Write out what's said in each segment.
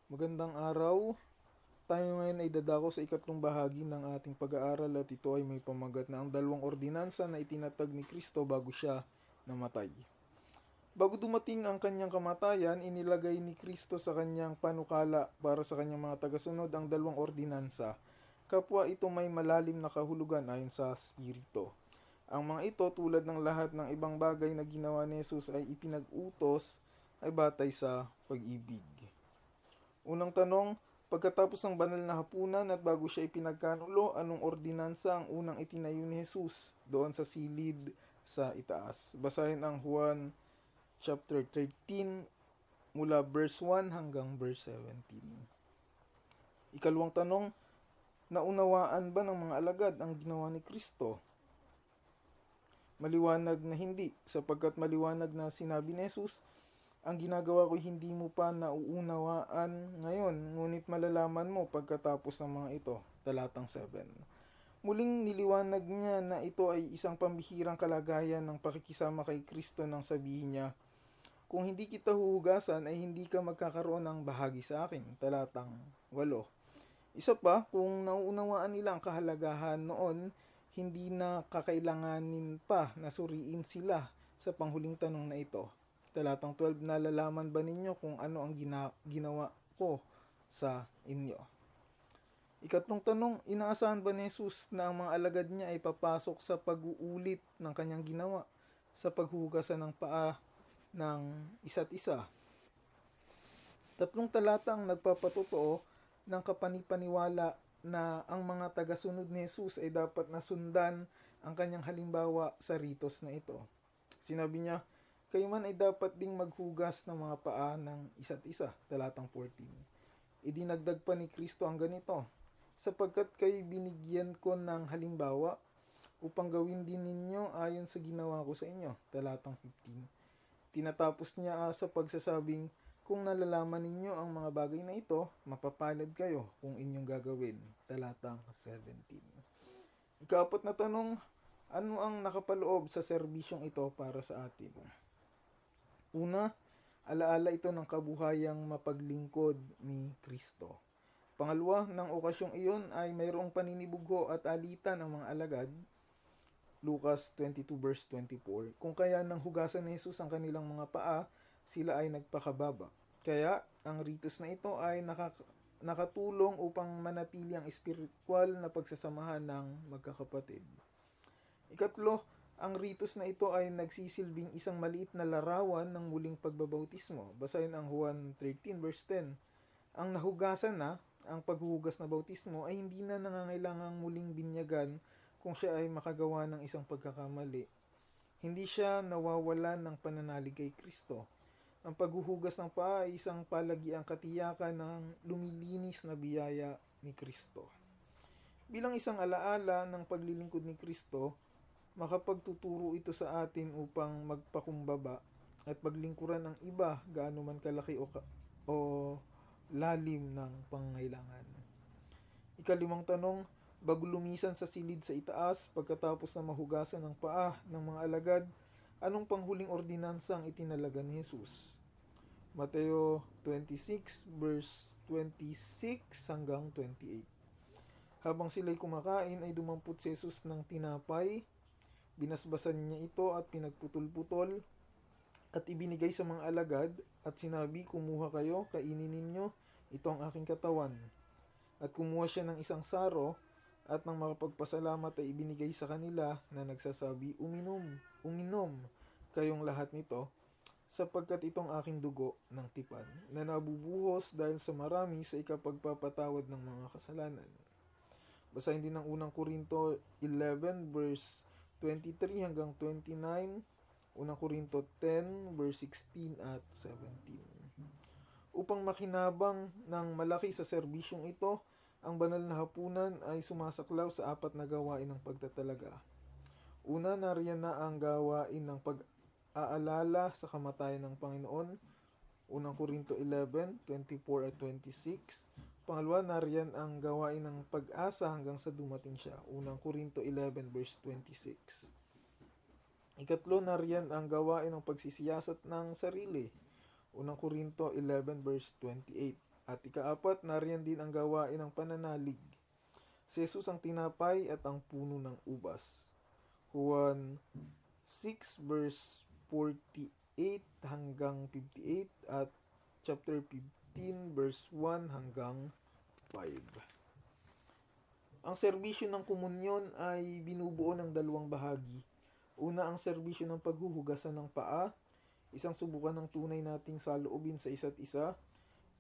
Magandang araw. Tayo ngayon ay dadako sa ikatlong bahagi ng ating pag-aaral at ito ay may pamagat na ang dalawang ordinansa na itinatag ni Kristo bago siya namatay. Bago dumating ang kanyang kamatayan, inilagay ni Kristo sa kanyang panukala para sa kanyang mga tagasunod ang dalawang ordinansa. Kapwa ito may malalim na kahulugan ayon sa Espiritu. Ang mga ito tulad ng lahat ng ibang bagay na ginawa ni Jesus ay ipinag-utos ay batay sa pag-ibig. Unang tanong, pagkatapos ng banal na hapunan at bago siya ipinagkanulo, anong ordinansa ang unang itinayo ni Jesus doon sa silid sa itaas? Basahin ang Juan chapter 13 mula verse 1 hanggang verse 17. Ikalawang tanong, naunawaan ba ng mga alagad ang ginawa ni Kristo? Maliwanag na hindi, sapagkat maliwanag na sinabi ni Jesus, ang ginagawa ko hindi mo pa nauunawaan ngayon, ngunit malalaman mo pagkatapos ng mga ito. Talatang 7. Muling niliwanag niya na ito ay isang pambihirang kalagayan ng pakikisama kay Kristo nang sabihin niya, kung hindi kita huhugasan ay hindi ka magkakaroon ng bahagi sa akin. Talatang 8. Isa pa, kung nauunawaan nila ang kahalagahan noon, hindi na kakailanganin pa na suriin sila sa panghuling tanong na ito. Talatang 12, nalalaman ba ninyo kung ano ang ginawa ko sa inyo? Ikatlong tanong, inaasahan ba ni Jesus na ang mga alagad niya ay papasok sa pag-uulit ng kanyang ginawa sa paghuhugasan ng paa ng isa't isa? Tatlong talata ang nagpapatotoo ng kapanipaniwala na ang mga tagasunod ni Jesus ay dapat nasundan ang kanyang halimbawa sa ritos na ito. Sinabi niya, kayo man ay dapat ding maghugas ng mga paa ng isa't isa. Talatang 14. Idinagdag pa ni Kristo ang ganito, sapagkat kayo binigyan ko ng halimbawa upang gawin din ninyo ayon sa ginawa ko sa inyo. Talatang 15. Tinatapos niya sa pagsasabing, kung nalalaman ninyo ang mga bagay na ito, mapapalad kayo kung inyong gagawin. Talatang 17. Ika-4 na tanong, ano ang nakapaloob sa serbisyong ito para sa atin? Una, alaala ito ng kabuhayang mapaglingkod ni Kristo. Pangalawa, ng okasyong iyon ay mayroong paninibugho at alitan ang mga alagad. Lucas 22 verse 24. Kung kaya nang hugasan ni Jesus ang kanilang mga paa, sila ay nagpakababa. Kaya, ang ritos na ito ay nakatulong upang manatili ang espiritual na pagsasamahan ng magkakapatid. Ikatlo, ang ritos na ito ay nagsisilbing isang maliit na larawan ng muling pagbabautismo. Basahin ang Juan 13 verse 10. Ang nahugasan na, ang paghuhugas na bautismo ay hindi na nangangailangang muling binyagan kung siya ay makagawa ng isang pagkakamali. Hindi siya nawawalan ng pananalig kay Kristo. Ang paghuhugas ng paa ay isang palagiang katiyakan ng lumilinis na biyaya ni Kristo. Bilang isang alaala ng paglilingkod ni Kristo, makapagtuturo ito sa atin upang magpakumbaba at paglingkuran ng iba gaano man kalaki o lalim ng pangailangan. Ikalimang tanong, bago lumisan sa silid sa itaas pagkatapos na mahugasan ng paa ng mga alagad, anong panghuling ordinansa ang itinalaga ni Jesus? Mateo 26 verse 26 hanggang 28. Habang sila'y kumakain ay dumampot si Jesus ng tinapay, binasbasan niya ito at pinagputol-putol at ibinigay sa mga alagad at sinabi, kumuha kayo, kainin ninyo, ito ang aking katawan. At kumuha siya ng isang saro at nang makapagpasalamat ay ibinigay sa kanila na nagsasabi, uminom, uminom kayong lahat nito sapagkat itong aking dugo ng tipan na nabubuhos dahil sa marami sa ikapagpapatawad ng mga kasalanan. Basahin din ang unang Korinto 11 verse 23 hanggang 29, unang Korinto 10 verse 16 at 17. Upang makinabang ng malaki sa serbisyong ito, ang banal na hapunan ay sumasaklaw sa apat na gawain ng pagtatalaga. Una, nariyan na ang gawain ng pag-aalala sa kamatayan ng Panginoon, unang Korinto 11:24 at 26. Pangalawa, nariyan ang gawain ng pag-asa hanggang sa dumating siya, unang Korinto 11 verse 26. Ikatlo, nariyan ang gawain ng pagsisiyasat ng sarili, unang Korinto 11 verse 28. At ikaapat, nariyan din ang gawain ng pananalig. Si Jesus ang tinapay at ang puno ng ubas. Juan 6 verse 48 hanggang 58 at chapter 15 verse 1 hanggang 5. Ang serbisyo ng komunyon ay binubuo ng dalawang bahagi. Una, ang serbisyo ng paghuhugasan ng paa, isang subukan ng tunay nating saloobin sa isa't isa.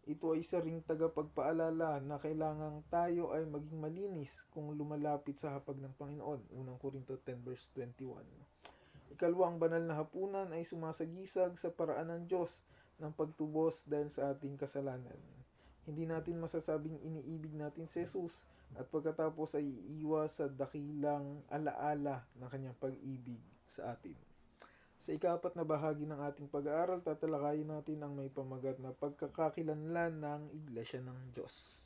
Ito ay isa ring tagapagpaalala na kailangang tayo ay maging malinis kung lumalapit sa hapag ng Panginoon. Unang Korinto 10 verse 21. Ikalwa, ang banal na hapunan ay sumasagisag sa paraan ng Diyos ng pagtubos dahil sa ating kasalanan. Hindi natin masasabing iniibig natin si Jesus at pagkatapos ay iiwas sa dakilang alaala ng kanyang pag-ibig sa atin. Sa ikaapat na bahagi ng ating pag-aaral, tatalakayin natin ang may pamagat na pagkakakilanlan ng Iglesia ng Diyos.